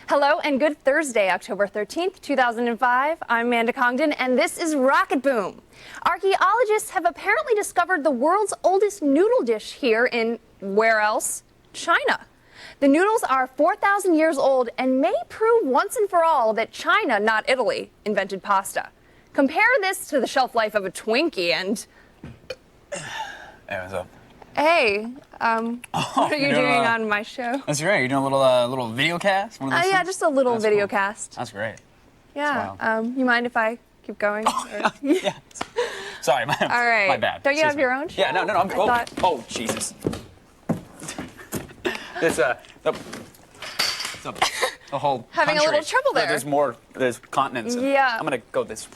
Hello and good Thursday, October 13th, 2005. I'm Amanda Congdon, and this is Rocket Boom. Archaeologists have apparently discovered the world's oldest noodle dish here in, where else? China. The noodles are 4,000 years old and may prove once and for all that China, not Italy, invented pasta. Compare this to the shelf life of a Twinkie and... Hey, what's up? Hey, what are you doing on my show? That's great. You're doing a little video cast? One of those Yeah, things? just a little That's video cool. cast. That's great. Yeah. You mind if I keep going? Yeah. Sorry, All right. my bad. Don't you Excuse have me. your own show? Yeah, no, I'm I cool. thought- Oh, Jesus. This, the whole Having a country. little trouble there. There's continents. Yeah. I'm gonna go this.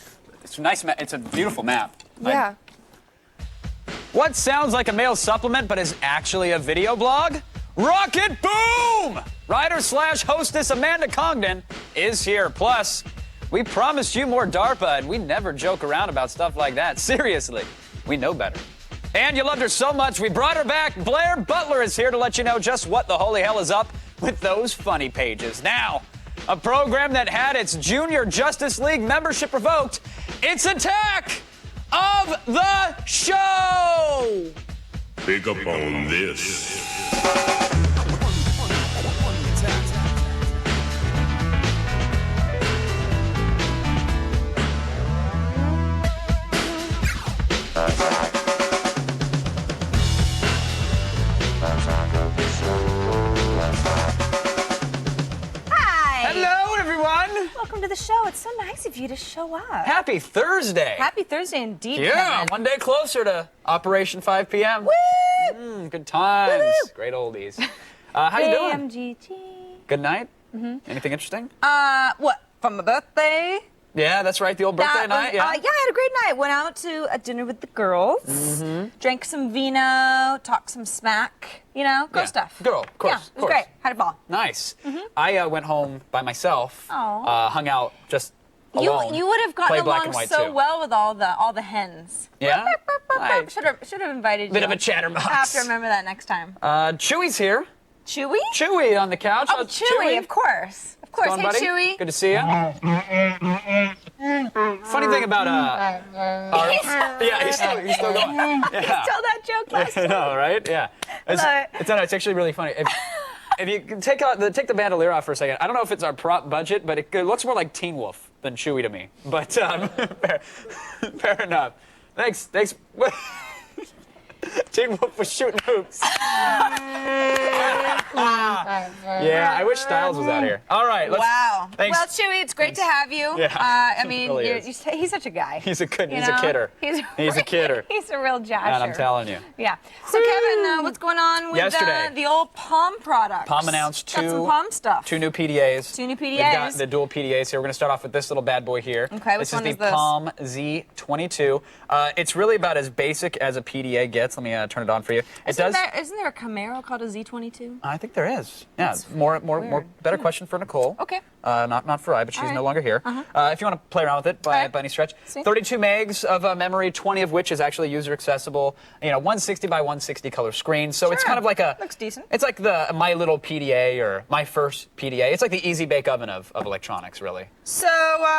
It's a nice map. It's a beautiful map. Yeah. What sounds like a mail supplement but is actually a video blog? Rocket Boom! Writer/hostess Amanda Congdon is here. Plus, we promised you more DARPA, and we never joke around about stuff like that. Seriously, we know better. And you loved her so much, we brought her back. Blair Butler is here to let you know just what the holy hell is up with those funny pages. Now, a program that had its Junior Justice League membership revoked, it's Attack of the Show! Pick up on this. Hello, everyone! Welcome to the show. It's so nice of you to show up. Happy Thursday! Happy Thursday indeed. Yeah, Kevin. one day closer to Operation 5 p.m. Woo! Good times. Woo! Great oldies. How you doing? AMGT. Good night? Anything interesting? What? From my birthday? Yeah, that's right, the old birthday night, yeah? I had a great night. Went out to a dinner with the girls. Drank some vino, talked some smack. You know, girl Yeah. stuff. Girl, of course, Yeah, of it was course. great. Had a ball. Nice. I went home by myself, Aw. hung out just alone. You would have Played gotten black along and white so too. well with all the hens. Yeah? Nice. Should have invited you. Bit of a chatterbox. I have to remember that next time. Chewy's here. Chewy? Chewy on the couch. Oh, How's Chewy, of course. Of course. Going, Hey, buddy? Chewy. Good to see you. Funny thing about yeah, he's still going. Yeah. Tell that joke last I time. know, right? Yeah. It's actually really funny. If you can take the bandolier off for a second, I don't know if it's our prop budget, but it looks more like Teen Wolf than Chewy to me. But fair enough. Thanks. Teen Wolf was shooting hoops. Yeah, I wish Styles was out here. All right. Wow. Thanks. Well, Chewy, it's great to have you. Yeah, I mean, really is. he's such a guy. He's a kidder. He's a kidder. He's a real josher. And I'm telling you. Yeah. So, Kevin, what's going on with Yesterday. the old Palm products? Palm announced Got some Palm stuff. two new PDAs. Two new We've got PDAs. the dual PDAs here. We're going to start off with this little bad boy here. Okay, which this one is is the this? Palm Z22. It's really about as basic as a PDA gets. Let me turn it on for you. Isn't there a Camaro called a Z22? I think there is. Yeah, more better question for Nicole. Okay. Not for I, but she's All right. no longer here. If you want to play around with it by All right. any stretch. See. 32 megs of memory, 20 of which is actually user accessible. 160 by 160 color screen. So it's Sure. kind of like Looks decent. It's like the My Little PDA or My First PDA. It's like the easy bake oven of electronics, really. So,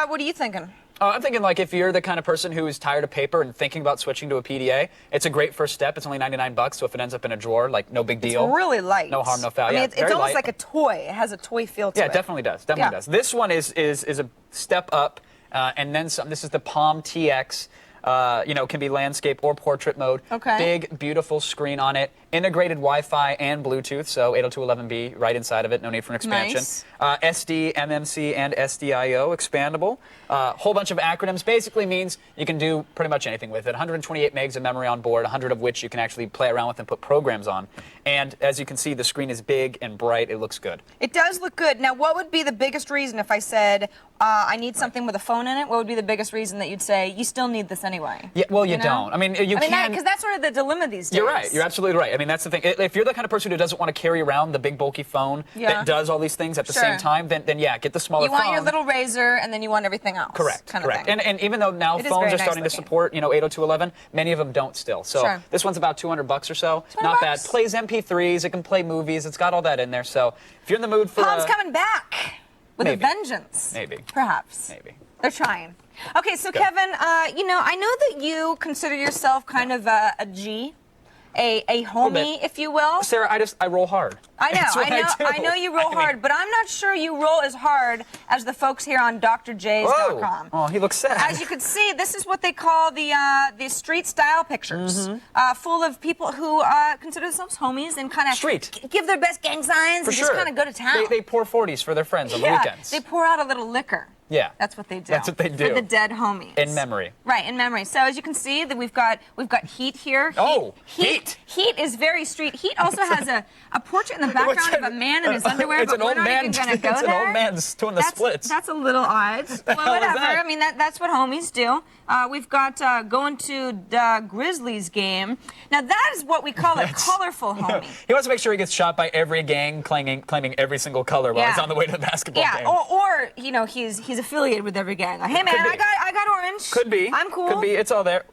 what are you thinking? I'm thinking like if you're the kind of person who is tired of paper and thinking about switching to a PDA, it's a great first step. It's only $99, so if it ends up in a drawer, like no big deal. It's really light. No harm, no foul. I mean, Yeah, it's very almost light. like a toy. It has a toy feel to it. Yeah, it definitely does. Definitely Yeah. does. This one is a step up, and then some. This is the Palm TX. Can be landscape or portrait mode. Okay. Big, beautiful screen on it. Integrated Wi-Fi and Bluetooth, so 802.11b right inside of it. No need for an expansion. Nice. SD, MMC, and SDIO expandable. Whole bunch of acronyms. Basically means you can do pretty much anything with it. 128 megs of memory on board, 100 of which you can actually play around with and put programs on. And as you can see, the screen is big and bright. It looks good. It does look good. Now, what would be the biggest reason if I said I need something with a phone in it? What would be the biggest reason that you'd say you still need this anyway? Yeah, well, you know? don't. I mean, can. Because that's sort of the dilemma these days. You're right. You're absolutely right. I mean, that's the thing. If you're the kind of person who doesn't want to carry around the big bulky phone Yeah. that does all these things at the Sure. same time, then yeah, get the smaller You want phone. your little razor, and then you want everything else. Correct. Kind correct. Of thing. And even though now It is phones very are nice starting to looking. support 802.11, many of them don't still. So Sure. this one's about $200 or so. 200 Not bad. bucks? Plays MP3s. It can play movies. It's got all that in there. So if you're in the mood for Palm's coming back. with Maybe. a vengeance. Maybe. Perhaps. Maybe. They're trying. Okay, so Good. Kevin, I know that you consider yourself kind of a G, a homie, if you will. Sarah, I roll hard. I know, That's what do. I know you roll hard, but I'm not sure you roll as hard as the folks here on drjays.com. Oh, he looks sad. As you can see, this is what they call the street style pictures, full of people who consider themselves homies and kind of Street. give their best gang signs For and sure. just kind of go to town. They pour 40s for their friends on the weekends. They pour out a little liquor. Yeah. That's what they do. That's what they do. For the dead homies. In memory. Right, in memory. So as you can see, that we've got Heat here. Heat. Heat is very street. Heat also has a portrait in the background of a man in his underwear, It's but an we're old not man. even going to go It's there. an old man doing the splits. That's a little odd. Well, hell is whatever. that? I mean, that's what homies do. We've got going to the Grizzlies game. Now that is what we call a colorful homie. He wants to make sure he gets shot by every gang claiming every single color while he's on the way to the basketball game. Or he's affiliated with every gang. Like, hey man, Could be. I got orange. Could be. I'm cool. Could be. It's all there.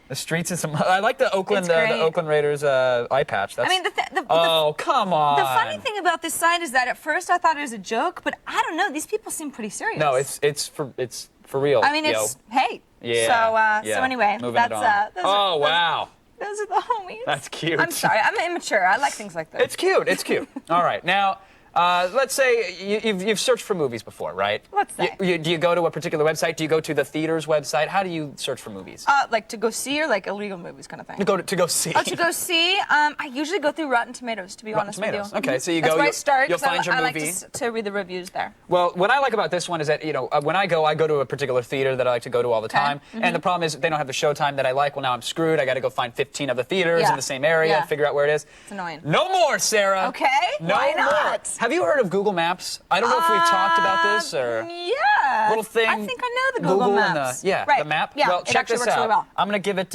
The streets is some. I like the Oakland, It's great. the Oakland Raiders eye patch. That's, I mean, oh, come on. the funny thing about this site is that at first I thought it was a joke, but I don't know. These people seem pretty serious. No, it's for real. I mean, yo. it's hey. Yeah. So anyway, Moving that's it on. Oh wow. Those are the homies. That's cute. I'm sorry, I'm immature. I like things like this. It's cute. It's cute. All right. Now, let's say you've searched for movies before, right? Let's say. Do you go to a particular website? Do you go to the theater's website? How do you search for movies? Like to go see or like illegal movies kind of thing. to go see. Oh, to go see. I usually go through Rotten Tomatoes, to be honest Tomatoes. with you. Okay, so you That's go. where I start. You'll 'cause find your I like movie. to read the reviews there. Well, what I like about this one is that, when I go to a particular theater that I like to go to all the time. And the problem is they don't have the showtime that I like. Well, now I'm screwed. I got to go find 15 of the theaters in the same area and figure out where it is. It's annoying. No more, Sarah. Okay. No Why more. not? Have you heard of Google Maps? I don't know if we've talked about this or Yeah. little thing. I think I know the Google And Maps. the Right. the map. Yeah, Well, it check actually this works out. really well. I'm going to give it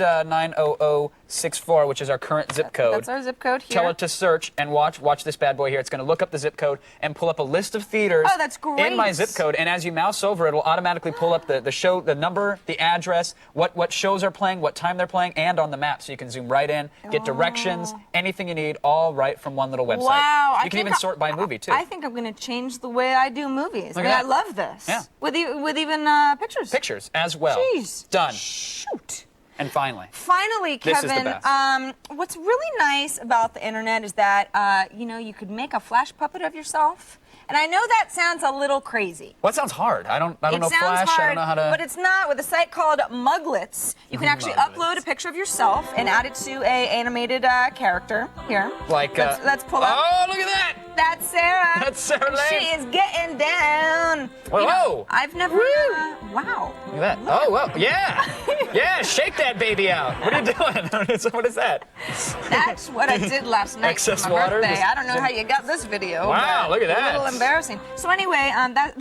90064, which is our current zip code. That's our zip code here. Tell it to search and watch this bad boy here. It's going to look up the zip code and pull up a list of theaters Oh, that's great. in my zip code. And as you mouse over, it'll automatically pull up the show, the number, the address, what shows are playing, what time they're playing, and on the map. So you can zoom right in, get directions, anything you need, all right from one little website. Wow. You can even sort by movie, too. I think I'm going to change the way I do movies. Look I at mean, that. I love this. Yeah. With even pictures. Pictures as well. Jeez. Done. Shoot. And finally. Finally, This is the Kevin, best. what's really nice about the internet is that, you could make a flash puppet of yourself. And I know that sounds a little crazy. Well, that sounds hard. I don't know It sounds Flash. hard, I don't know how to. but it's not. With a site called Muglets, you can actually Muglets. upload a picture of yourself and add it to a animated character. Here, Like, let's pull up. Oh, look at that! That's Sarah. That's Sarah Lane. She is getting down. Whoa, You know, whoa. I've never. Wow. Look at that. Oh, well, yeah. Yeah, shake that baby out. What are you doing? What is that? That's what I did last night Excess for my water? birthday. Just- I don't know how you got this video. Wow, but look at it's that. A little embarrassing. So anyway, that's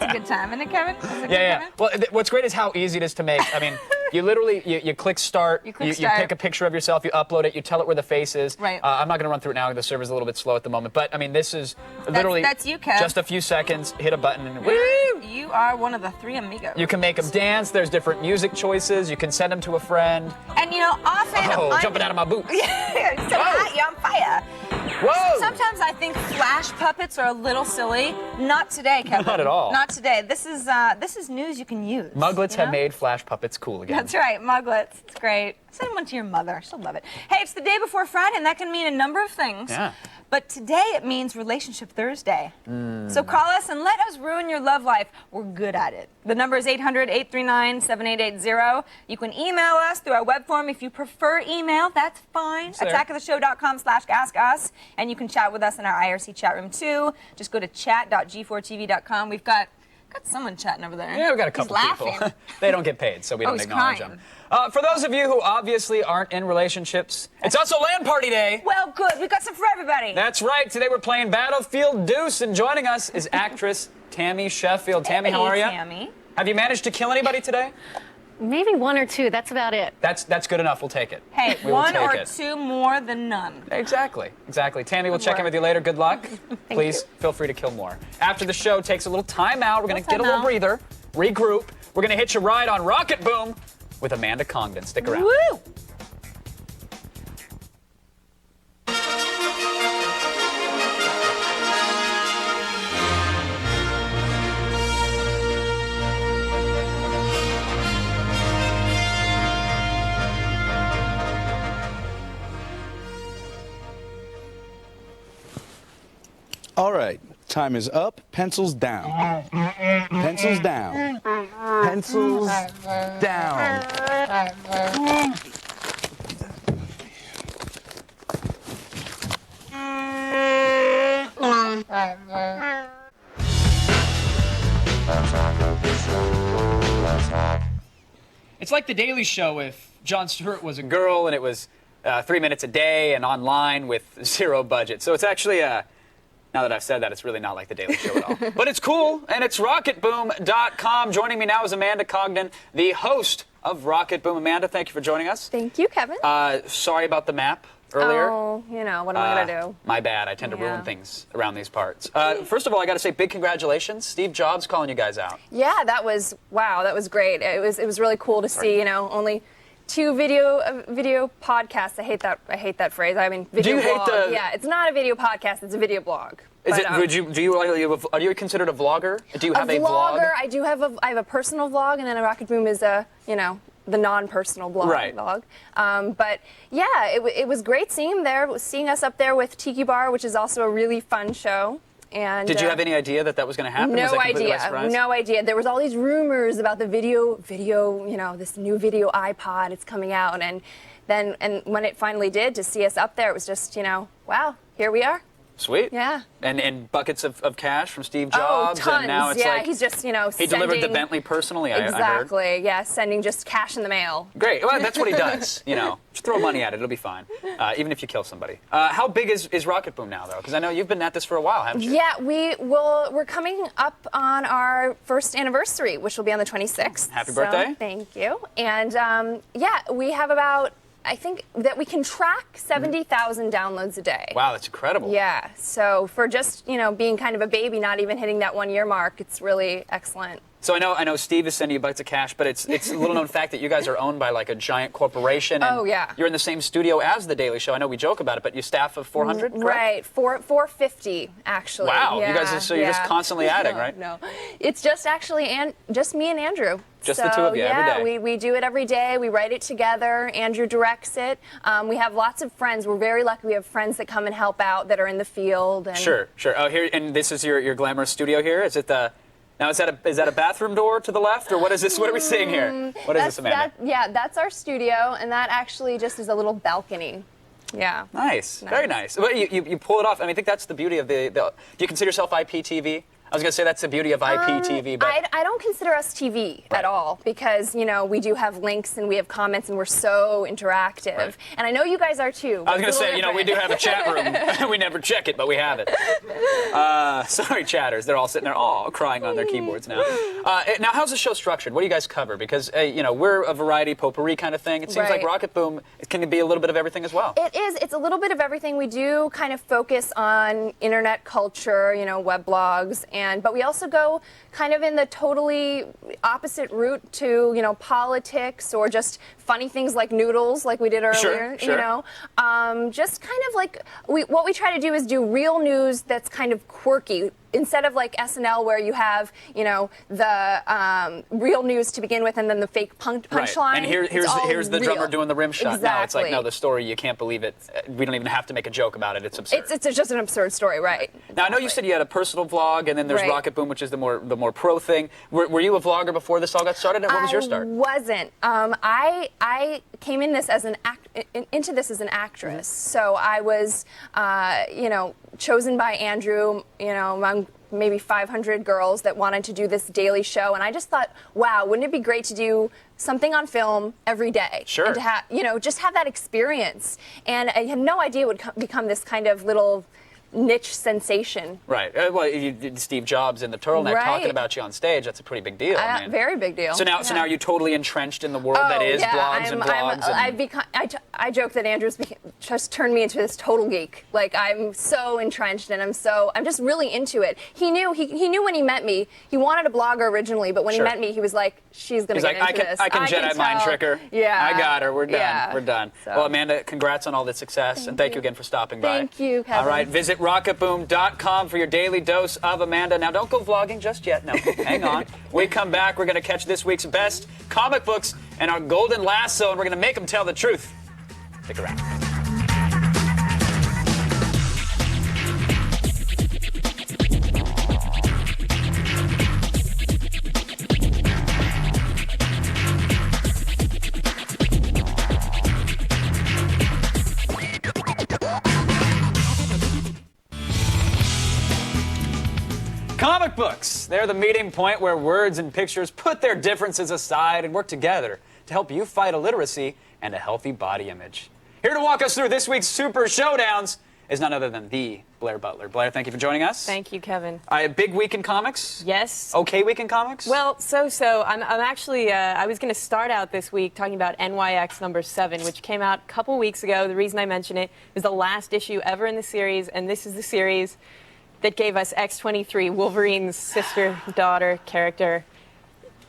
a good time, isn't it, Kevin? That's a good Yeah. Kevin? Well, what's great is how easy it is to make. I mean, you literally, you click start, You click you start. pick a picture of yourself, you upload it, you tell it where the face is. Right. I'm not going to run through it now. The server's a little bit slow at the moment. But, I mean, this is literally that's you, Kev. just a few seconds, hit a button, and woo! You are one of the three amigos. You can make them dance. There's different music choices. You can send them to a friend. And often Oh, jumping out of my boots. so hot, you're on fire. Whoa! Sometimes I think flash puppets are a little silly. Not today, Kevin. Not at all. Not today. This is news you can use. Muglets you have know? made Flash puppets cool again. That's right, Muglets. It's great. Send one to your mother. She'll love it. Hey, it's the day before Friday, and that can mean a number of things. Yeah. But today it means Relationship Thursday. So call us and let us ruin your love life. We're good at it. The number is 800-839-7880. You can email us through our web form if you prefer email. That's fine. Sure. attackoftheshow.com/askaus. And you can chat with us in our IRC chat room too. Just go to chat.g4tv.com. We've got someone chatting over there. Yeah, we've got a couple He's people. laughing. They don't get paid, so we don't he's acknowledge crying. them. For those of you who obviously aren't in relationships, it's also Land Party Day. Well, good. We've got some for everybody. That's right. Today we're playing Battlefield Deuce, and joining us is actress Tammy Sheffield. Tammy, how are you? Tammy. Have you managed to kill anybody today? Maybe one or two. That's about it. That's good enough. We'll take it. Hey, We will one take or it. two more than none. Exactly. Tammy, we'll check in work. with you later. Good luck. Please feel free to kill more. After the show takes a little time out, we're going to get a little timeout. breather, regroup. We're going to hitch a ride on Rocket Boom with Amanda Congdon. Stick around. Woo! All right, time is up. Pencils down. Pencils down. Pencils down. It's like The Daily Show if Jon Stewart was a girl and it was 3 minutes a day and online with zero budget. So it's actually, now that I've said that, it's really not like The Daily Show at all. But it's cool, and it's rocketboom.com. Joining me now is Amanda Congdon, the host of Rocket Boom. Amanda, thank you for joining us. Thank you, Kevin. Sorry about the map earlier. Oh, you know, what am I going to do? My bad. I tend to ruin things around these parts. First of all, I got to say big congratulations. Steve Jobs calling you guys out. Yeah, that was, wow, that was great. It was really cool to see, you know, only 2 video podcasts. I hate that phrase. I mean, video Do you blog. hate the? Yeah, it's not a video podcast, it's a video blog. Is But, it? Are you considered a vlogger? Do you have a vlog? vlogger, I have a personal vlog, and then a Rocket Boom is a, you know, the non-personal blog. Right. But yeah, it was great seeing us up there with Tiki Bar, which is also a really fun show. And Did you have any idea that was going to happen? Was No that completely by idea. surprise? No idea. There was all these rumors about the video, you know, this new video iPod, it's coming out, and when it finally did, to see us up there, it was just, you know, wow, here we are. Sweet. Yeah. And buckets of cash from Steve Jobs. Oh, tons. And now it's yeah, like he's just, you know, he delivered the Bentley personally. I heard. Exactly. Yeah, sending just cash in the mail. Great. Well, that's what he does. You know, just throw money at it. It'll be fine. Even if you kill somebody. How big is Rocket Boom now, though? Because I know you've been at this for a while, haven't you? Yeah, we're coming up on our first anniversary, which will be on the 26th. Happy birthday. Thank you. And yeah, we have about, I think that we can track 70,000 downloads a day. Wow, that's incredible. Yeah, so for just, you know, being kind of a baby, not even hitting that 1 year mark, it's really excellent. So I know Steve is sending you buckets of cash, but it's a little known fact that you guys are owned by like a giant corporation. And Oh, yeah. You're in the same studio as The Daily Show. I know we joke about it, but you staff of 400, correct? Right, 450 actually. Wow, yeah, you guys you're just constantly adding, right? No, it's just actually just me and Andrew. Just the two of you every day. We do it every day. We write it together. Andrew directs it. We have lots of friends. We're very lucky. We have friends that come and help out that are in the field. And Sure. Oh, here, and this is your glamorous studio here. Is it the? Now is that a bathroom door to the left, or what is this? What are we seeing here? What is this, Amanda? Yeah, that's our studio, and that actually just is a little balcony. Yeah. Nice. Very nice. Well, you pull it off. I mean, I think that's the beauty of the. Do you consider yourself IPTV? I was going to say that's the beauty of IPTV, but I don't consider us TV at all because, you know, we do have links and we have comments and we're so interactive. Right. And I know you guys are too. I was going to say, you know, we do have a chat room. We never check it, but we have it. Sorry, chatters. They're all sitting there, crying on their keyboards now. Now, how's the show structured? What do you guys cover? Because, you know, we're a variety potpourri kind of thing. It seems like Rocket Boom can be a little bit of everything as well. It is. It's a little bit of everything. We do kind of focus on internet culture, you know, web blogs, but we also go kind of in the totally opposite route to, you know, politics or just funny things like noodles, like we did earlier. Sure. You know, just kind of like what we try to do is do real news that's kind of quirky. Instead of like SNL where you have, you know, the real news to begin with and then the fake punchline. Right. And here's the drummer doing the rim shot. Exactly. Now it's like, no, the story, you can't believe it. We don't even have to make a joke about it. It's absurd. It's just an absurd story, right? Now, I know you said you had a personal vlog, and then there's Rocket Boom, which is the more pro thing. Were you a vlogger before this all got started? What was your start? I wasn't. I came into this as an actress. So I was, you know, chosen by Andrew, you know, among maybe 500 girls that wanted to do this daily show, and I just thought, wow, wouldn't it be great to do something on film every day? Sure. And to have, you know, just have that experience. And I had no idea it would become this kind of little niche sensation. Right. Well, you did Steve Jobs in the turtleneck talking about you on stage. That's a pretty big deal. I mean. Very big deal. So now are you totally entrenched in the world that is blogs and blogs? I joke that Andrew's just turned me into this total geek. Like I'm so entrenched and I'm just really into it. He knew when he met me. He wanted a blogger originally, but when he met me, he was like, "She's gonna get into this. I can Jedi mind trick her. Yeah, I got her. We're done. Yeah. We're done." So. Well, Amanda, congrats on all the success, and thank you again for stopping by. Thank you, Kevin. All right, visit rocketboom.com for your daily dose of Amanda. Now, don't go vlogging just yet. No, hang on. We come back, we're going to catch this week's best comic books and our golden lasso, and we're going to make them tell the truth. Stick around. Comic books. They're the meeting point where words and pictures put their differences aside and work together to help you fight illiteracy and a healthy body image. Here to walk us through this week's Super Showdowns is none other than the Blair Butler. Blair, thank you for joining us. Thank you, Kevin. A big week in comics? Yes. Okay week in comics? Well, I'm actually, I was going to start out this week talking about NYX number 7, which came out a couple weeks ago. The reason I mention it is the last issue ever in the series, and this is the series that gave us X-23, Wolverine's sister-daughter character.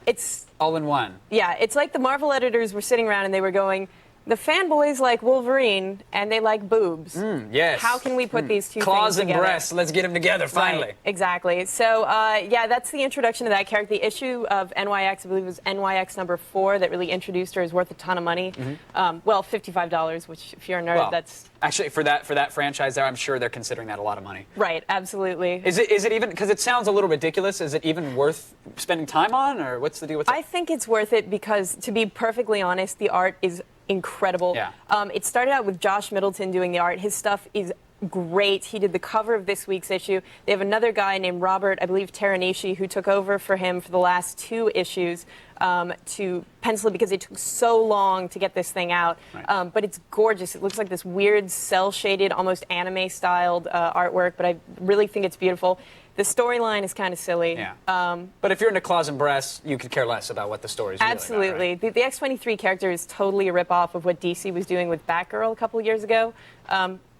It's... all in one. Yeah, it's like the Marvel editors were sitting around and they were going, the fanboys like Wolverine and they like boobs. Yes. How can we put these two Claws things and together? breasts. Let's get them together, finally. Right, exactly. So, yeah, that's the introduction to that character. The issue of NYX, I believe, was NYX number 4 that really introduced her, is worth a ton of money. Well, $55, which, if you're a nerd, Well, that's... actually, for that franchise there, I'm sure they're considering that a lot of money. Right, absolutely. Is it even, because it sounds a little ridiculous, is it even worth spending time on, or what's the deal with that? I think it's worth it because, to be perfectly honest, the art is incredible. Yeah. It started out with Josh Middleton doing the art. His stuff is great. He did the cover of this week's issue. They have another guy named Robert, I believe, Teranishi, who took over for him for the last 2 issues to pencil it because it took so long to get this thing out. Right. But it's gorgeous. It looks like this weird cell-shaded, almost anime-styled artwork, but I really think it's beautiful. The storyline is kind of silly. Yeah. But if you're into claws and breasts, you could care less about what the story's really about, absolutely. right? The X-23 character is totally a ripoff of what DC was doing with Batgirl a couple years ago.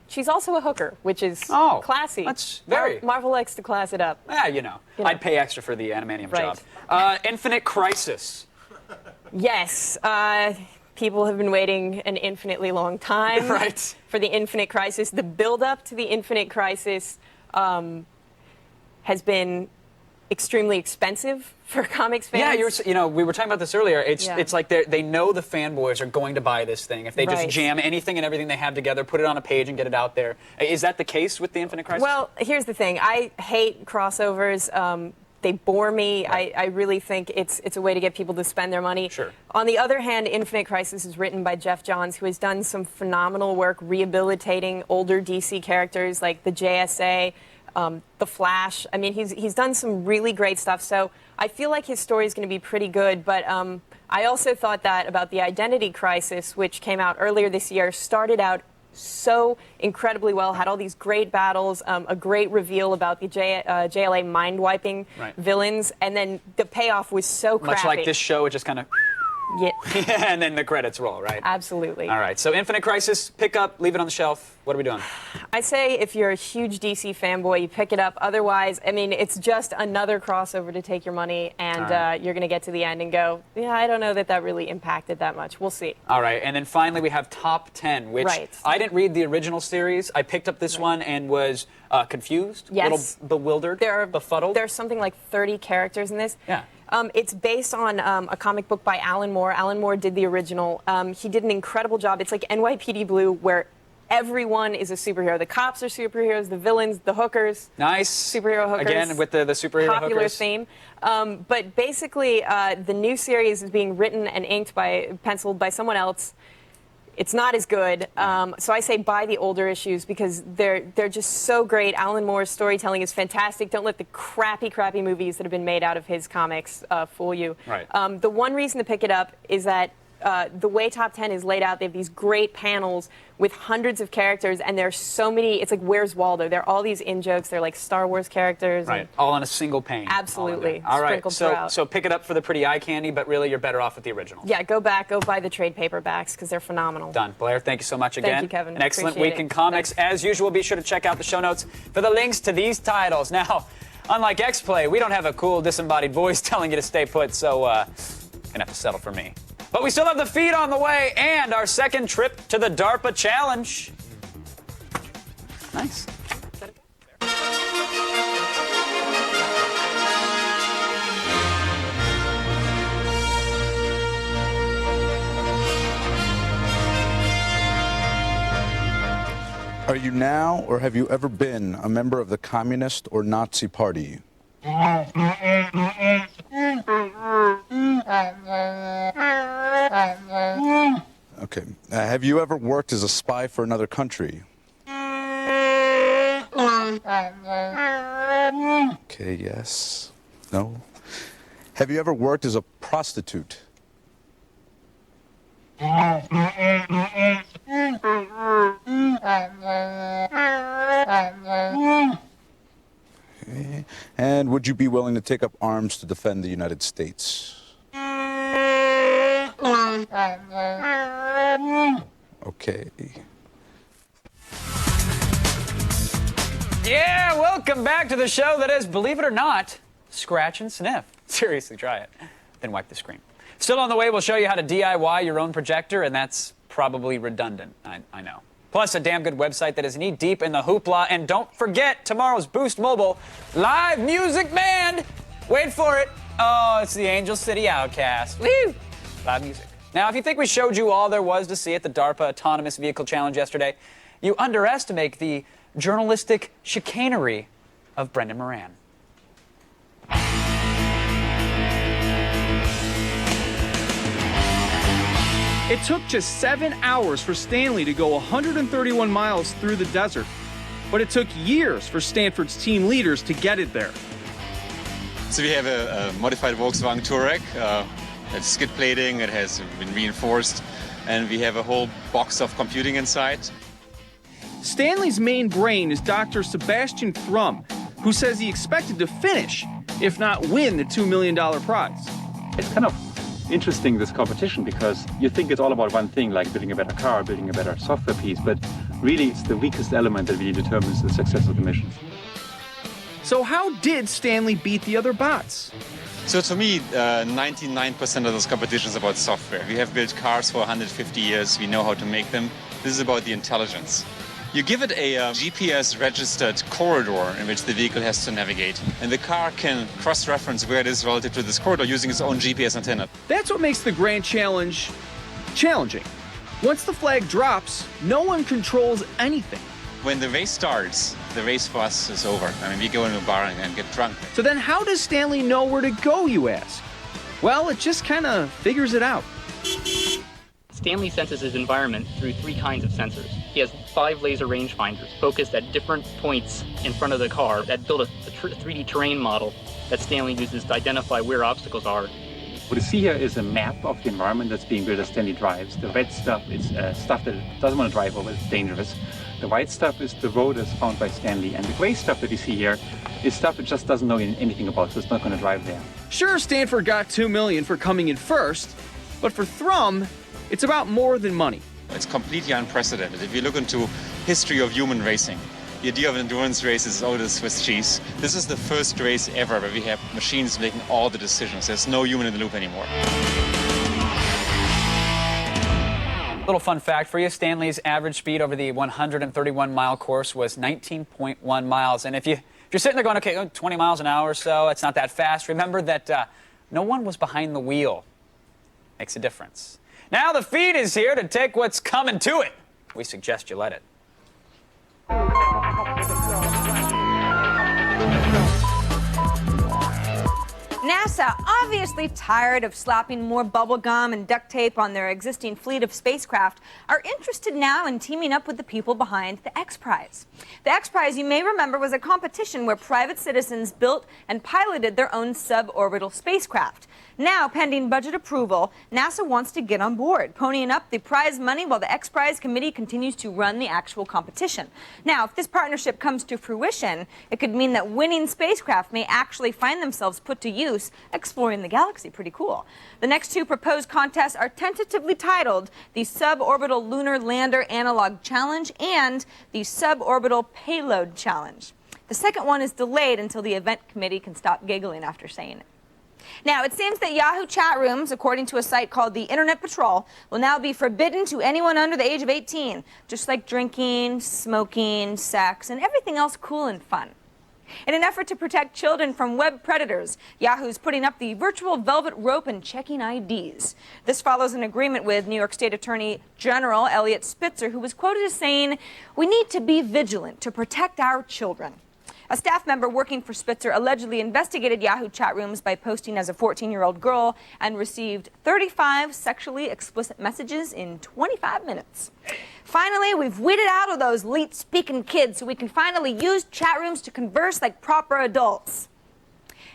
She's also a hooker, which is classy. That's very... Marvel likes to class it up. Yeah, you know. I'd pay extra for the animanium Right. job. Infinite Crisis. Yes. People have been waiting an infinitely long time Right. for the Infinite Crisis. The build-up to the Infinite Crisis has been extremely expensive for comics fans. Yeah, we were talking about this earlier. It's Yeah. it's like they know the fanboys are going to buy this thing if they just Right. jam anything and everything they have together, put it on a page, and get it out there. Is that the case with the Infinite Crisis? Well, here's the thing. I hate crossovers. They bore me. Right. I really think it's a way to get people to spend their money. Sure. On the other hand, Infinite Crisis is written by Jeff Johns, who has done some phenomenal work rehabilitating older DC characters like the JSA, the Flash. I mean, he's done some really great stuff. So I feel like his story is going to be pretty good. But I also thought that about the Identity Crisis, which came out earlier this year, started out so incredibly well, had all these great battles, a great reveal about the JLA mind-wiping villains, and then the payoff was so crappy. Much like this show, it just kind of... Yeah. and then the credits roll, right? Absolutely. All right, so Infinite Crisis, pick up, leave it on the shelf. What are we doing? I say if you're a huge DC fanboy, you pick it up. Otherwise, I mean, it's just another crossover to take your money, and you're going to get to the end and go, yeah, I don't know that really impacted that much. We'll see. All right, and then finally we have Top 10, which I didn't read the original series. I picked up this one and was confused, Yes. a little bewildered, befuddled. There's something like 30 characters in this. Yeah. It's based on a comic book by Alan Moore. Alan Moore did the original. He did an incredible job. It's like NYPD Blue, where everyone is a superhero. The cops are superheroes, the villains, the hookers. Nice. Superhero hookers. Again, with the superhero popular hookers. theme. But basically, the new series is being written and penciled by someone else. It's not as good, so I say buy the older issues because they're just so great. Alan Moore's storytelling is fantastic. Don't let the crappy movies that have been made out of his comics fool you. Right. The one reason to pick it up is that the way Top 10 is laid out, they have these great panels with hundreds of characters, and there's so many. It's like Where's Waldo? There are all these in-jokes. They're like Star Wars characters. Right, all on a single pane. Absolutely. All right, Sprinkled throughout. so pick it up for the pretty eye candy, but really you're better off with the original. Yeah, go buy the trade paperbacks because they're phenomenal. Done. Blair, thank you so much again. Thank you, Kevin. An excellent Appreciate week it. in comics. Thanks. As usual, be sure to check out the show notes for the links to these titles. Now, unlike X-Play, we don't have a cool disembodied voice telling you to stay put, so gonna have to settle for me. But we still have the feed on the way and our second trip to the DARPA Challenge. Nice. Are you now, or have you ever been, a member of the Communist or Nazi Party? Okay. Have you ever worked as a spy for another country? Okay, yes. No. Have you ever worked as a prostitute? Okay. And would you be willing to take up arms to defend the United States? Okay. Yeah, welcome back to the show that is, believe it or not, scratch and sniff. Seriously, try it. Then wipe the screen. Still on the way, we'll show you how to DIY your own projector, and that's probably redundant, I know. Plus, a damn good website that is knee-deep in the hoopla. And don't forget, tomorrow's Boost Mobile live music band. Wait for it. Oh, it's the Angel City Outcast. Woo! Live music. Now, if you think we showed you all there was to see at the DARPA Autonomous Vehicle Challenge yesterday, you underestimate the journalistic chicanery of Brendan Moran. It took just 7 hours for Stanley to go 131 miles through the desert, but it took years for Stanford's team leaders to get it there. So we have a modified Volkswagen Touareg. It's skid plating, it has been reinforced, and we have a whole box of computing inside. Stanley's main brain is Dr. Sebastian Thrum, who says he expected to finish, if not win, the $2 million prize. It's kind of interesting, this competition, because you think it's all about one thing, like building a better car, building a better software piece, but really it's the weakest element that really determines the success of the missions. So how did Stanley beat the other bots? So to me, 99% of those competitions are about software. We have built cars for 150 years, we know how to make them. This is about the intelligence. You give it a GPS-registered corridor in which the vehicle has to navigate, and the car can cross-reference where it is relative to this corridor using its own GPS antenna. That's what makes the Grand Challenge challenging. Once the flag drops, no one controls anything. When the race starts, the race for us is over. I mean, we go into a bar and get drunk. So then how does Stanley know where to go, you ask? Well, it just kind of figures it out. Stanley senses his environment through 3 kinds of sensors. He has 5 laser rangefinders focused at different points in front of the car that build a 3D terrain model that Stanley uses to identify where obstacles are. What you see here is a map of the environment that's being built as Stanley drives. The red stuff is stuff that it doesn't want to drive over, it's dangerous. The white stuff is the road that's found by Stanley, and the gray stuff that you see here is stuff it just doesn't know anything about, so it's not going to drive there. Sure, Stanford got $2 million for coming in first, but for Thrum, it's about more than money. It's completely unprecedented. If you look into history of human racing, the idea of an endurance race is old as Swiss cheese. This is the first race ever where we have machines making all the decisions. There's no human in the loop anymore. Little fun fact for you, Stanley's average speed over the 131-mile course was 19.1 miles. And if you're sitting there going, okay, 20 miles an hour or so, it's not that fast, remember that no one was behind the wheel. Makes a difference. Now the feed is here to take what's coming to it. We suggest you let it. NASA, obviously tired of slapping more bubble gum and duct tape on their existing fleet of spacecraft, are interested now in teaming up with the people behind the X Prize. The X Prize, you may remember, was a competition where private citizens built and piloted their own suborbital spacecraft. Now, pending budget approval, NASA wants to get on board, ponying up the prize money while the X Prize committee continues to run the actual competition. Now, if this partnership comes to fruition, it could mean that winning spacecraft may actually find themselves put to use exploring the galaxy. Pretty cool. The next 2 proposed contests are tentatively titled the Suborbital Lunar Lander Analog Challenge and the Suborbital Payload Challenge. The second one is delayed until the event committee can stop giggling after saying it. Now, it seems that Yahoo chat rooms, according to a site called the Internet Patrol, will now be forbidden to anyone under the age of 18, just like drinking, smoking, sex, and everything else cool and fun. In an effort to protect children from web predators, Yahoo's putting up the virtual velvet rope and checking IDs. This follows an agreement with New York State Attorney General Eliot Spitzer, who was quoted as saying, "We need to be vigilant to protect our children." A staff member working for Spitzer allegedly investigated Yahoo chat rooms by posting as a 14-year-old girl and received 35 sexually explicit messages in 25 minutes. Finally, we've weeded out of those leet-speaking kids so we can finally use chat rooms to converse like proper adults.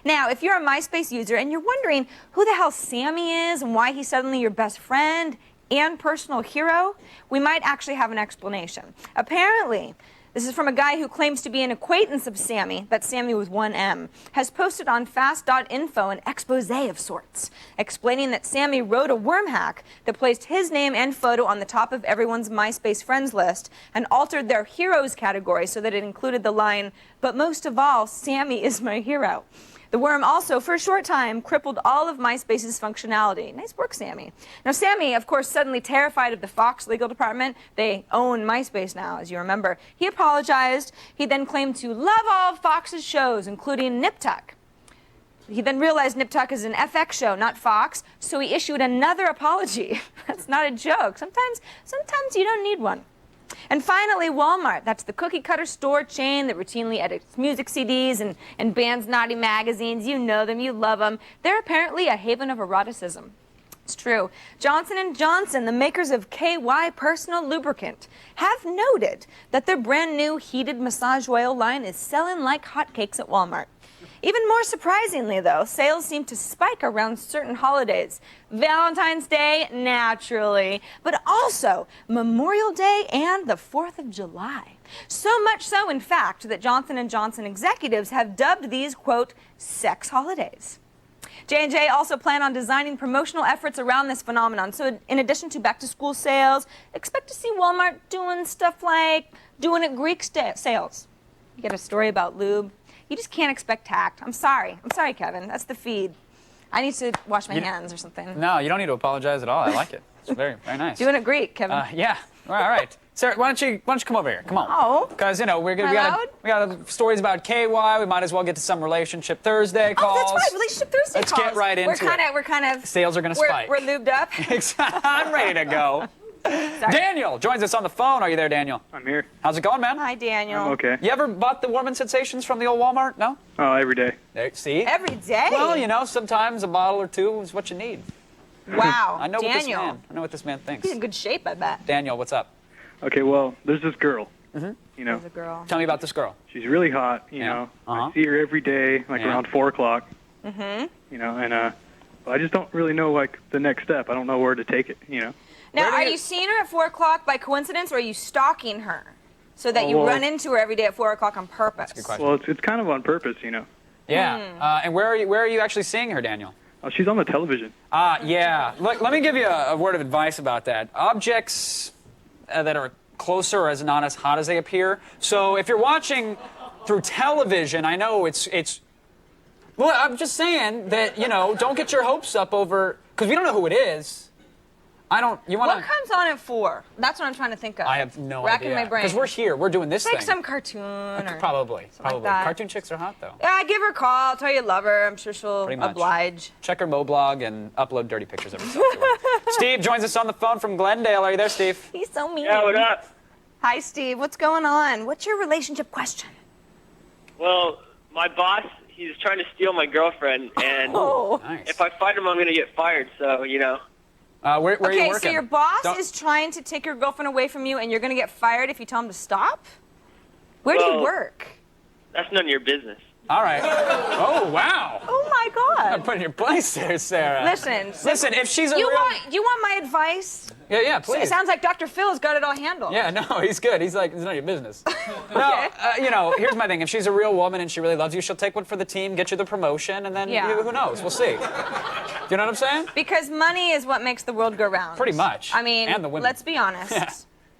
Now, if you're a MySpace user and you're wondering who the hell Sammy is and why he's suddenly your best friend and personal hero, we might actually have an explanation. Apparently, this is from a guy who claims to be an acquaintance of Sammy, that's Sammy with one M, has posted on fast.info an expose of sorts, explaining that Sammy wrote a worm hack that placed his name and photo on the top of everyone's MySpace friends list and altered their heroes category so that it included the line, "But most of all, Sammy is my hero." The worm also, for a short time, crippled all of MySpace's functionality. Nice work, Sammy. Now, Sammy, of course, suddenly terrified of the Fox legal department. They own MySpace now, as you remember. He apologized. He then claimed to love all of Fox's shows, including Nip Tuck. He then realized Nip Tuck is an FX show, not Fox, so he issued another apology. That's not a joke. Sometimes you don't need one. And finally, Walmart. That's the cookie-cutter store chain that routinely edits music CDs and bans naughty magazines. You know them. You love them. They're apparently a haven of eroticism. It's true. Johnson & Johnson, the makers of KY Personal Lubricant, have noted that their brand-new heated massage oil line is selling like hotcakes at Walmart. Even more surprisingly, though, sales seem to spike around certain holidays. Valentine's Day, naturally, but also Memorial Day and the 4th of July. So much so, in fact, that Johnson & Johnson executives have dubbed these, quote, sex holidays. J&J also plan on designing promotional efforts around this phenomenon. So in addition to back-to-school sales, expect to see Walmart doing stuff like doing it Greek sales. You get a story about lube. You just can't expect tact. I'm sorry, Kevin. That's the feed. I need to wash my hands or something. No, you don't need to apologize at all. I like it. It's very, very nice. Doing it Greek, Kevin. Yeah. All right. Sarah, why don't you come over here? Come on. Oh. Because, you know, we got stories about KY. We might as well get to some Relationship Thursday calls. Oh, that's right. Relationship Thursday Let's calls. get right into it. We're kind of. Sales are going to spike. We're lubed up. I'm ready to go. Daniel joins us on the phone. Are you there, Daniel? I'm here. How's it going, man? Hi, Daniel. I'm okay. You ever bought the Warman Sensations from the old Walmart? No? Oh, every day. There, see? Every day? Well, you know, sometimes a bottle or two is what you need. Wow. I know Daniel. I know what this man thinks. He's in good shape, I bet. Daniel, what's up? Okay, well, there's this girl. Mm-hmm. You know, There's a girl. Tell me about this girl. she's really hot. You know, I see her every day, like around 4 o'clock. Mm-hmm. You know, and but I just don't really know like the next step. I don't know where to take it. You know. Now, are you seeing her at 4 o'clock by coincidence, or are you stalking her so that you run into her every day at 4 o'clock on purpose? That's a good question. Well, it's kind of on purpose, you know. Yeah. And where are you actually seeing her, Daniel? Oh, she's on the television. Yeah. Look, let me give you a word of advice about that. Objects that are closer are not as hot as they appear. So if you're watching through television, I know it's. Well, I'm just saying that, you know, don't get your hopes up over, because we don't know who it is. You want What comes on at 4? That's what I'm trying to think of. I have no Racking idea. my brain. Because we're here. We're doing this It's like thing. some cartoon or Probably. like that. Cartoon chicks are hot, though. Yeah, give her a call. Tell you love her. I'm sure she'll Pretty much. oblige. Check her Moblog and upload dirty pictures of herself to her. Steve joins us on the phone from Glendale. Are you there, Steve? He's so mean. Yeah, what up? Hi, Steve. What's going on? What's your relationship question? Well, my boss, he's trying to steal my girlfriend, and Nice. if I fight him, I'm going to get fired, so, you know. Where are you Okay, working? so your boss Don't- is trying to take your girlfriend away from you, and you're going to get fired if you tell him to stop? Where do you Well- work? That's none of your business. All right. Oh, wow. Oh, my I'm God. putting your place there, Sarah. Listen, if she's a you real... want my advice? Yeah, please. It sounds like Dr. Phil's got it all handled. Yeah, no, he's good. He's like, it's none of your business. No, you know, here's my thing. If she's a real woman and she really loves you, she'll take one for the team, get you the promotion, and then who knows? We'll see. Do you know what I'm saying? Because money is what makes the world go round. Pretty much. I mean, And the women. let's be honest. Yeah.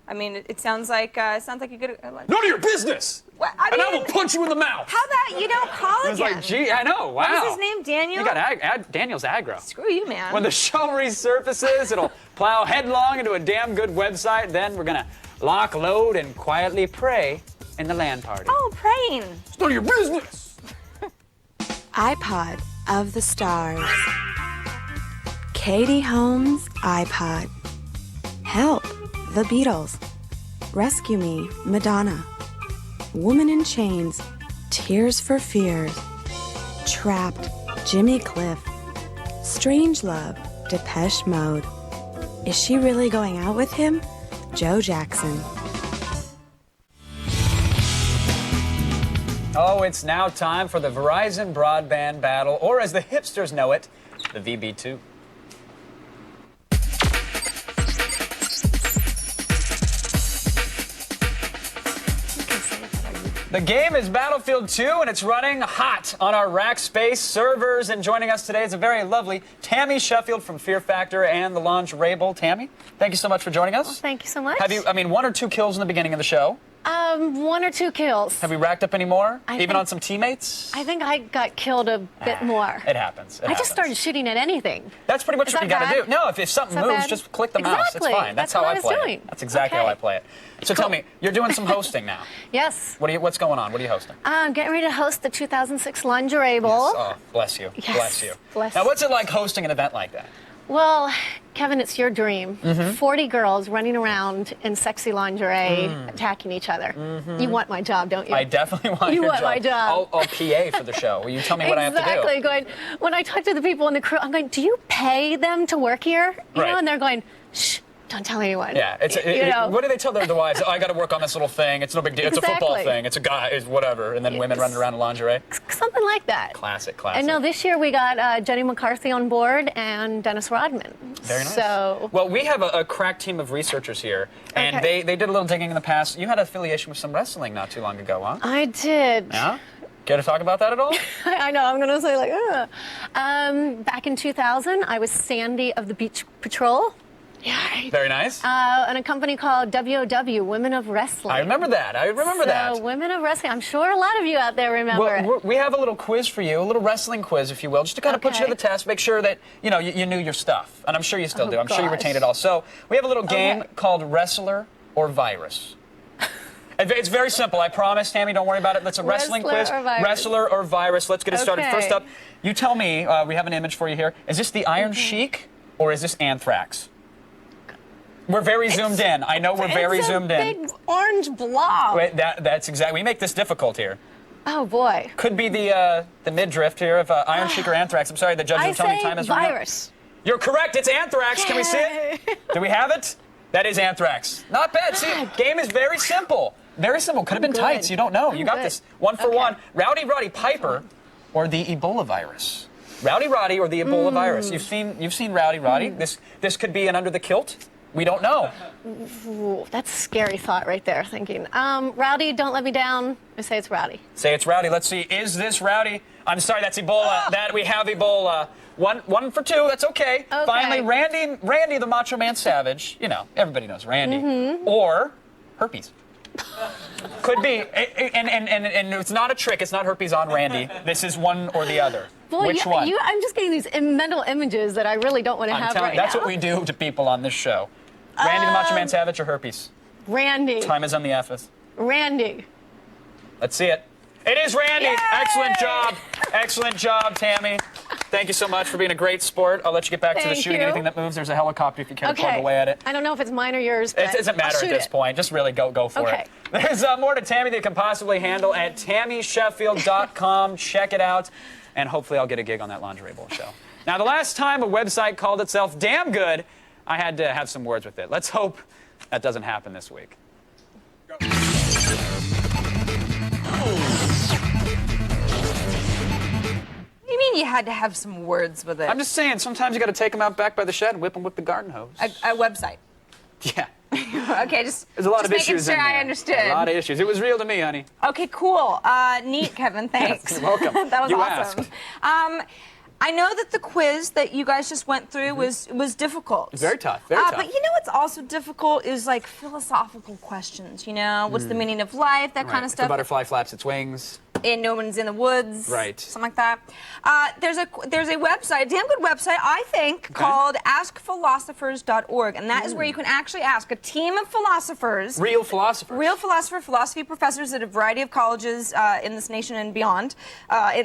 I mean, it sounds like you could. None of your business! What? And I will punch you in the mouth! How about you don't call I was again? like, gee, I know, wow. What was his name, Daniel? You got Daniel's aggro. Screw you, man. When the show resurfaces, it'll plow headlong into a damn good website. Then we're gonna lock, load, and quietly pray in the LAN party. Oh, praying. It's none of your business! iPod of the Stars. Katie Holmes' iPod. Help, The Beatles. Rescue Me, Madonna. Woman in Chains, Tears for Fears, Trapped, Jimmy Cliff, Strangelove, Depeche Mode. Is she really going out with him? Joe Jackson. Oh, it's now time for the Verizon broadband battle, or as the hipsters know it, the VB2. The game is Battlefield 2, and it's running hot on our Rackspace servers. And joining us today is a very lovely Tammy Sheffield from Fear Factor and the Lingerie Bowl. Tammy, thank you so much for joining us. Well, thank you so much. Have you, 1 or 2 kills in the beginning of the show? 1 or 2 kills. Have we racked up any more? I Even think- on some teammates? I think I got killed a bit more. It happens. I just started shooting at anything. That's pretty much Is what you that got to bad? do. No, if something Is that moves, bad? just click the mouse. Exactly. It's fine. That's how what I I was play doing. it. That's exactly how I play it. So tell me, you're doing some hosting now. Yes. What's going on? What are you hosting? I'm getting ready to host the 2006 Lingerie Bowl. Oh, bless you. Yes. Bless you. Bless Now, what's it like hosting an event like that? Well, Kevin, it's your dream. 40 girls running around in sexy lingerie, attacking each other. You want my job, don't you? I definitely want You your want job. my job. I'll PA for the show. Will you tell me what I have to do? Exactly. Going, when I talk to the people in the crew, I'm going, do you pay them to work here? You Right. know, and they're going, shh, don't tell anyone. Yeah, what do they tell their wives? Oh, I got to work on this little thing. It's no big deal. It's a football Exactly. thing. It's a guy. It's whatever. And then women running around in lingerie. Something like that. Classic. And no, this year we got Jenny McCarthy on board and Dennis Rodman. Very nice. So, Well, we have a crack team of researchers here, and Okay. they did a little digging in the past. You had an affiliation with some wrestling not too long ago, huh? I did. Yeah? Care to talk about that at all? I know, I'm going to say like, ugh. Back in 2000, I was Sandy of the Beach Patrol. Yeah. Very nice. And a company called WOW, Women of Wrestling. I remember that. So, Women of Wrestling. I'm sure a lot of you out there remember it. Well, we have a little quiz for you, a little wrestling quiz, if you will, just to kind of put you to the test, make sure that you knew your stuff, and I'm sure you still do. I'm sure you gosh. retained it all. So we have a little game called Wrestler or Virus. It's very simple. I promise, Tammy. Don't worry about it. It's a wrestling Wrestler quiz. or virus? Wrestler or virus. Let's get it started. Okay. First up, you tell me. We have an image for you here. Is this the Iron Sheik or is this anthrax? We're very zoomed in. I know we're very zoomed in. Big orange blob. Wait, that's exactly. We make this difficult here. Oh boy. Could be the midriff here of Iron Sheik or anthrax. I'm sorry, the judges are telling me time is running out. virus. You're correct. It's anthrax. Can we see it? Do we have it? That is anthrax. Not bad. See, game is very simple. Very simple. Could have been tights. You don't know. You got this. 1 for 1. Rowdy Roddy Piper or the Ebola virus. Rowdy Roddy or the Ebola virus. You've seen Rowdy Roddy. This could be an under the kilt. We don't know. Ooh, that's a scary thought right there, thinking. Rowdy, don't let me down. I say it's Rowdy. Say it's Rowdy. Let's see. Is this Rowdy? I'm sorry, that's Ebola. That we have Ebola. One for 2. That's okay. Finally, Randy the Macho Man Savage. You know, everybody knows Randy. Or herpes. Could be. And it's not a trick. It's not herpes on Randy. This is one or the other. Boy, Which one? I'm just getting these mental images that I really don't want to I'm have telling right you, that's now. what we do to people on this show. Randy the Macho Man Savage or herpes? Randy. Time is on the F. Randy. Let's see it. It is Randy. Yay! Excellent job. Excellent job, Tammy. Thank you so much for being a great sport. I'll let you get back to the Thank shooting. you. Anything that moves, there's a helicopter if you care to plug away at it. I don't know if it's mine or yours, but It doesn't matter I'll at shoot this it. point. Just really go for Okay. it. There's more to Tammy that you can possibly handle at TammySheffield.com. Check it out. And hopefully I'll get a gig on that Lingerie Bowl show. Now, the last time a website called itself damn good, I had to have some words with it. Let's hope that doesn't happen this week. What do you mean you had to have some words with it? I'm just saying, sometimes you got to take them out back by the shed and whip them with the garden hose. A website. Yeah. Okay, just There's a lot just of making issues sure in there. I understood. A lot of issues. It was real to me, honey. Okay, cool. Neat, Kevin. Thanks. You're welcome. That was You awesome. I know that the quiz that you guys just went through was difficult. Very tough. Very tough. But you know what's also difficult is like philosophical questions. You know, what's the meaning of life? That kind of If stuff. the butterfly flaps its wings. And no one's in the woods. Right. Something like that. There's a website, a damn good website, I think, called AskPhilosophers.org, and that is where you can actually ask a team of philosophers. Real philosophers. Real philosophy professors at a variety of colleges in this nation and beyond,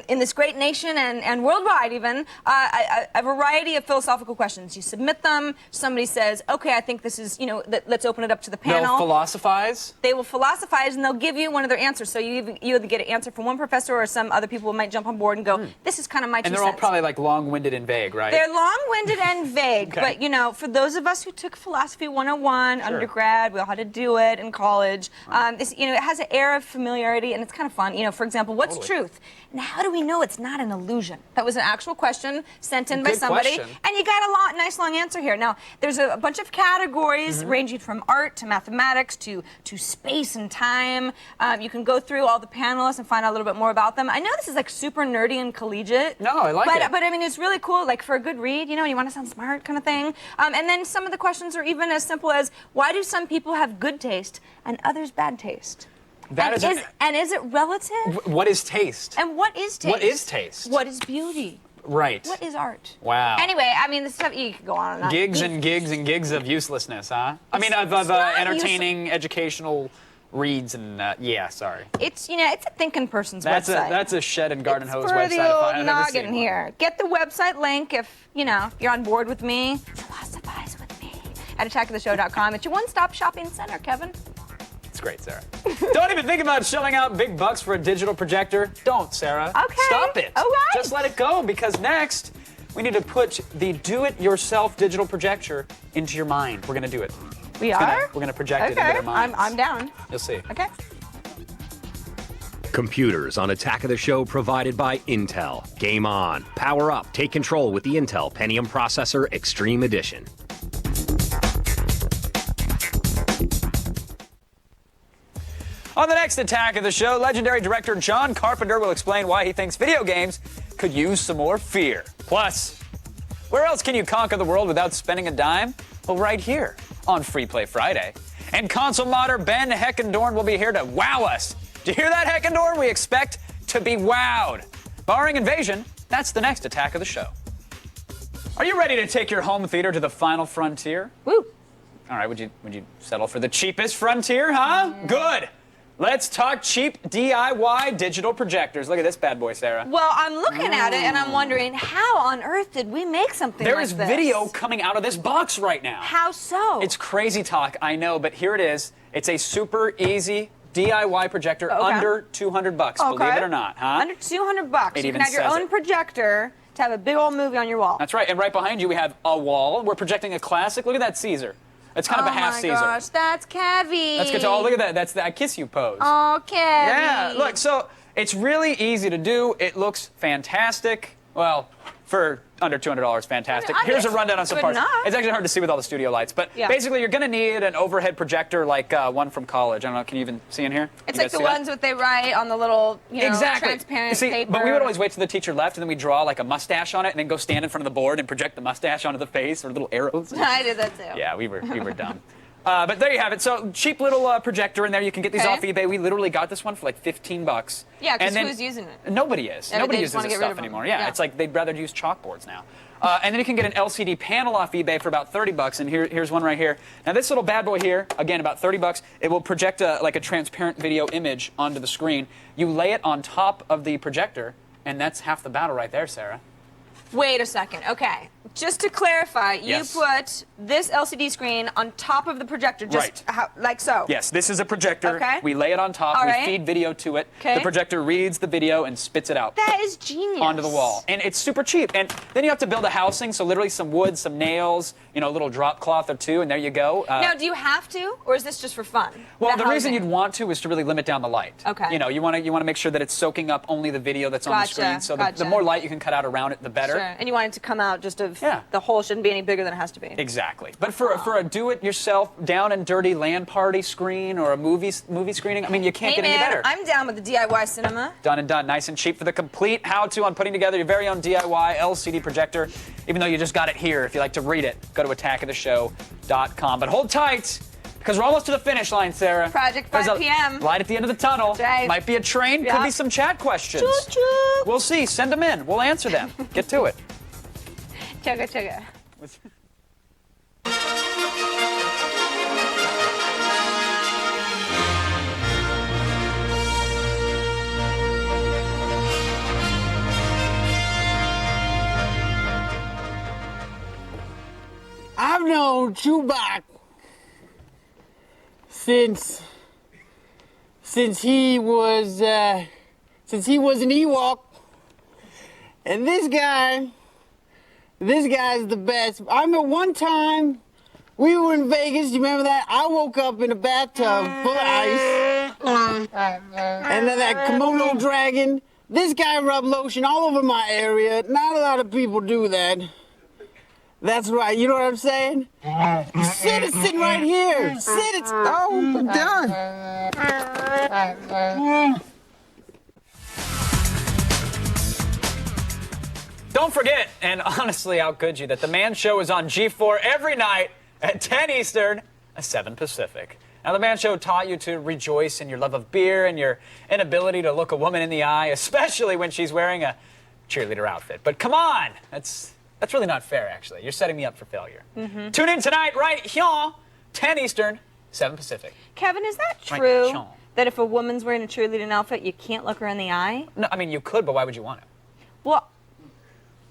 in this great nation and worldwide even, a variety of philosophical questions. You submit them, somebody says, okay, I think this is, let's open it up to the panel. They'll philosophize? They will philosophize and they'll give you one of their answers. So you either get an answer from one professor or some other people might jump on board and go, this is kind of my two And they're cents. all probably like long-winded and vague, right? They're long-winded and vague, Okay. but you know, for those of us who took Philosophy 101 undergrad, we all had to do it in college. You know, it has an air of familiarity and it's kind of fun. You know, for example, what's truth? And how do we know it's not an illusion? That was an actual question sent in by Good somebody, question. and you got a nice long answer here. Now, there's a bunch of categories ranging from art to mathematics to space and time. You can go through all the panelists and find out a little bit more about them. I know this is like super nerdy and collegiate. No, I like it. But I mean, it's really cool, like for a good read, you know, you want to sound smart kind of thing. And then some of the questions are even as simple as, why do some people have good taste and others bad taste? That And is it relative? What is taste? And what is taste? What is taste? What is beauty? Right. What is art? Wow. Anyway, I mean, this stuff, you could go on and on. Gigs and gigs and gigs of uselessness, huh? I mean, of not entertaining, educational reads and, yeah, sorry. It's, you know, it's a thinking person's That's website. that's a shed and garden hose For website. the if old I've ever seen noggin one. here. Get the website link if, you know, if you're on board with me. Philosophize with me at attackoftheshow.com. It's your one-stop shopping center, Kevin. It's great, Sarah. Don't even think about shelling out big bucks for a digital projector. Don't, Sarah. Okay. Stop it. All right. Just let it go, because next we need to put the do-it-yourself digital projector into your mind. We're going to do it. We are? We're going to project it into their minds. I'm down. You'll see. Okay. Computers on Attack of the Show provided by Intel. Game on. Power up. Take control with the Intel Pentium Processor Extreme Edition. On the next Attack of the Show, legendary director John Carpenter will explain why he thinks video games could use some more fear. Plus, where else can you conquer the world without spending a dime? Well, right here on Free Play Friday. And console modder Ben Heckendorn will be here to wow us. Do you hear that, Heckendorn? We expect to be wowed. Barring invasion, that's the next Attack of the Show. Are you ready to take your home theater to the final frontier? Woo. All right, would you settle for the cheapest frontier, huh? Good. Let's talk cheap DIY digital projectors. Look at this bad boy, Sarah. Well, I'm looking at it and I'm wondering, how on earth did we make something There like is this? video coming out of this box right now. How so? It's crazy talk, I know, but here it is. It's a super easy DIY projector under $200 bucks, believe it or not, huh? Under $200. It You even can have your says own it. projector to have a big old movie on your wall. That's right, and right behind you we have a wall. We're projecting a classic. Look at that Caesar. It's kind of a half Caesar. Oh my gosh, that's Kevy. Let's get to, oh, look at that. That's the I kiss you pose. Oh, Kevy. Yeah, look, so it's really easy to do. It looks fantastic. Well, for under $200, fantastic. I mean, Here's a it's rundown on some good parts. enough. It's actually hard to see with all the studio lights, but Yeah. basically you're going to need an overhead projector like one from college. I don't know, can you even see in here? It's You like guys the see that? ones that they write on the little, you know, Exactly. transparent See, paper. but we would always wait till the teacher left, and then we draw like a mustache on it, and then go stand in front of the board and project the mustache onto the face or little arrows. I did that too. Yeah, we were dumb. But there you have it. So cheap little projector in there. You can get these Okay. off eBay. We literally got this one for like $15. Yeah, because And then- who's using it? Nobody is. Yeah, Nobody they just uses wanna this get rid stuff of 'em. anymore. Yeah, Yeah. it's like they'd rather use chalkboards now. And then you can get an LCD panel off eBay for about $30. And here's one right here. Now this little bad boy here, again about $30. It will project like a transparent video image onto the screen. You lay it on top of the projector, and that's half the battle right there, Sarah. Wait a second. Okay. Just to clarify, Yes. you put this LCD screen on top of the projector, just like so. Yes, this is a projector. Okay. We lay it on top. All we right. feed video to it. Okay. The projector reads the video and spits it out. That is genius. Onto the wall. And it's super cheap. And then you have to build a housing, so literally some wood, some nails, you know, a little drop cloth or two, and there you go. Now, do you have to, or is this just for fun? Well, the reason you'd want to is to really limit down the light. Okay. You know, you want to make sure that it's soaking up only the video that's on the Gotcha, screen. So the gotcha. more light you can cut out around it, the better. Sure. And you want it to come out just of the hole shouldn't be any bigger than it has to be. Exactly. But for a do-it-yourself, down and dirty LAN party screen or a movie screening, I mean, you can't Hey get any man, better. I'm down with the DIY cinema. Done and done. Nice and cheap for the complete how-to on putting together your very own DIY LCD projector. Even though you just got it here, if you like to read it, go to attackoftheshow.com. But hold tight, because we're almost to the finish line, Sarah. Project There's 5 a p.m. light at the end of the tunnel. Right. Might be a train. Could Yeah. be some chat questions. Choo-choo. We'll see. Send them in. We'll answer them. Get to it. Chugga chugga. I've known Chewbacca since he was since he was an Ewok. And this guy's the best. I remember one time we were in Vegas. You remember that? I woke up in a bathtub full of ice. And then that kimono dragon. This guy rubbed lotion all over my area. Not a lot of people do that. That's right. You know what I'm saying? Sit, it's sitting right here. Sit, it's... Oh, we're done. Don't forget, and honestly, how could you, that The Man Show is on G4 every night at 10 Eastern, 7 Pacific. Now, The Man Show taught you to rejoice in your love of beer and your inability to look a woman in the eye, especially when she's wearing a cheerleader outfit. But come on, that's really not fair, actually. You're setting me up for failure. Tune in tonight, right here, 10 Eastern, 7 Pacific. Kevin, is that Right true? here. That if a woman's wearing a cheerleading outfit, you can't look her in the eye? No, I mean, you could, but why would you want to? Well,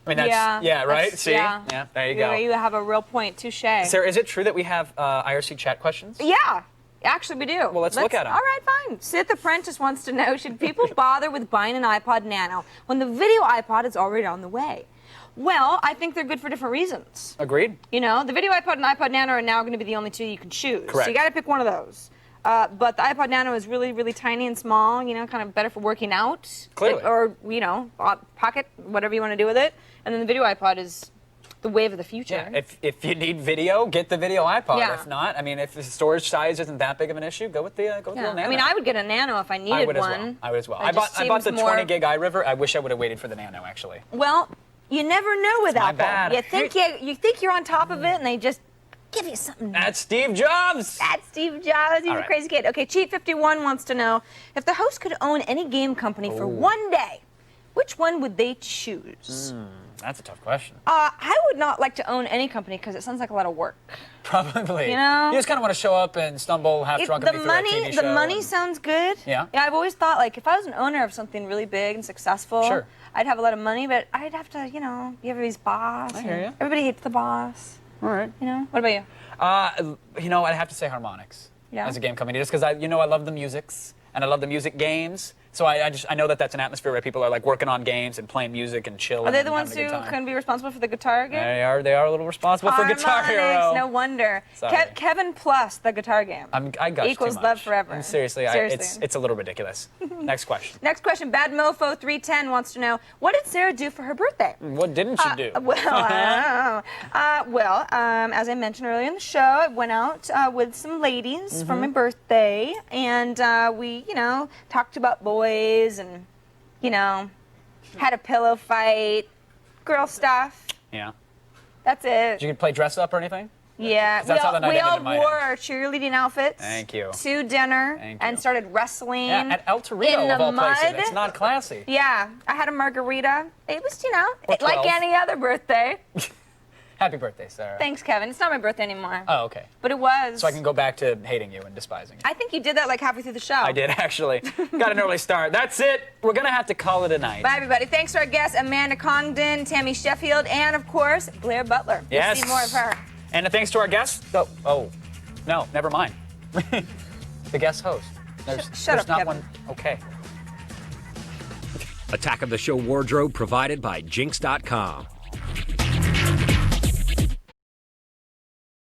I mean, that's, right? that's- See? Yeah. There you go. You have a real point. Touche. Sarah, is it true that we have IRC chat questions? Yeah. Actually, we do. Well, let's look at 'em. All right, fine. Sith Apprentice wants to know, should people bother with buying an iPod Nano when the video iPod is already on the way? Well, I think they're good for different reasons. Agreed. You know, the video iPod and iPod Nano are now going to be the only two you can choose. Correct. So you got to pick one of those. But the iPod Nano is really, really tiny and small, you know, kind of better for working out. Clearly. Or, you know, pocket, whatever you want to do with it. And then the video iPod is the wave of the future. Yeah, if you need video, get the video iPod. Yeah. If not, I mean, if the storage size isn't that big of an issue, go with the little Nano. I mean, I would get a Nano if I needed I would one. as well. I would as well. It I bought just the seems more- 20 gig iRiver. I wish I would have waited for the Nano, actually. Well, you never know with my Apple. bad. You think you're on top of it, and they just give you something. That's Steve Jobs. That's Steve Jobs. He's All a right. crazy kid. Okay, Cheat51 wants to know, if the host could own any game company for one day, which one would they choose? That's a tough question. I would not like to own any company because it sounds like a lot of work. Probably. You know? You just kind of want to show up and stumble half drunk and be through a TV show. The money sounds good. Yeah? Yeah, I've always thought, like, if I was an owner of something really big and successful, Sure. I'd have a lot of money, but I'd have to, you know, be everybody's boss. I hear and ya. Everybody hates the boss. All right. You know? What about you? You know, I'd have to say Harmonix Yeah? as a game company, just because I love the musics and I love the music games. So I know that that's an atmosphere where people are like working on games and playing music and chilling. Are they and the ones having a who good time. can be responsible for the Guitar game? They are a little responsible for Guitar Harmonix, Hero. no wonder. Sorry. Kevin plus the guitar game. I got Equals too much. love forever. And seriously, Seriously. it's a little ridiculous. Next question. Next question. Bad Mofo 310 wants to know, what did Sarah do for her birthday? What didn't you do? As I mentioned earlier in the show, I went out with some ladies for my birthday, and we, you know, talked about boys and, you know, had a pillow fight, girl stuff. Yeah. That's it. Did you play dress up or anything? Yeah, 'Cause that's how the night we ended all in my wore head. our cheerleading outfits Thank you. to dinner Thank and you. started wrestling Yeah, at El Torito in the of all mud. places. It's not classy. Yeah, I had a margarita. It was, you know, Or like 12. any other birthday. Happy birthday, Sarah. Thanks, Kevin. It's not my birthday anymore. Oh, okay. But it was. So I can go back to hating you and despising you. I think you did that like halfway through the show. I did, actually. Got an early start. That's it. We're going to have to call it a night. Bye, everybody. Thanks to our guests, Amanda Congdon, Tammy Sheffield, and, of course, Blair Butler. Yes. We'll see more of her. And thanks to our guests. Oh, no, never mind. The guest host. Shut there's up, not Kevin. one. Okay. Attack of the Show wardrobe provided by Jinx.com.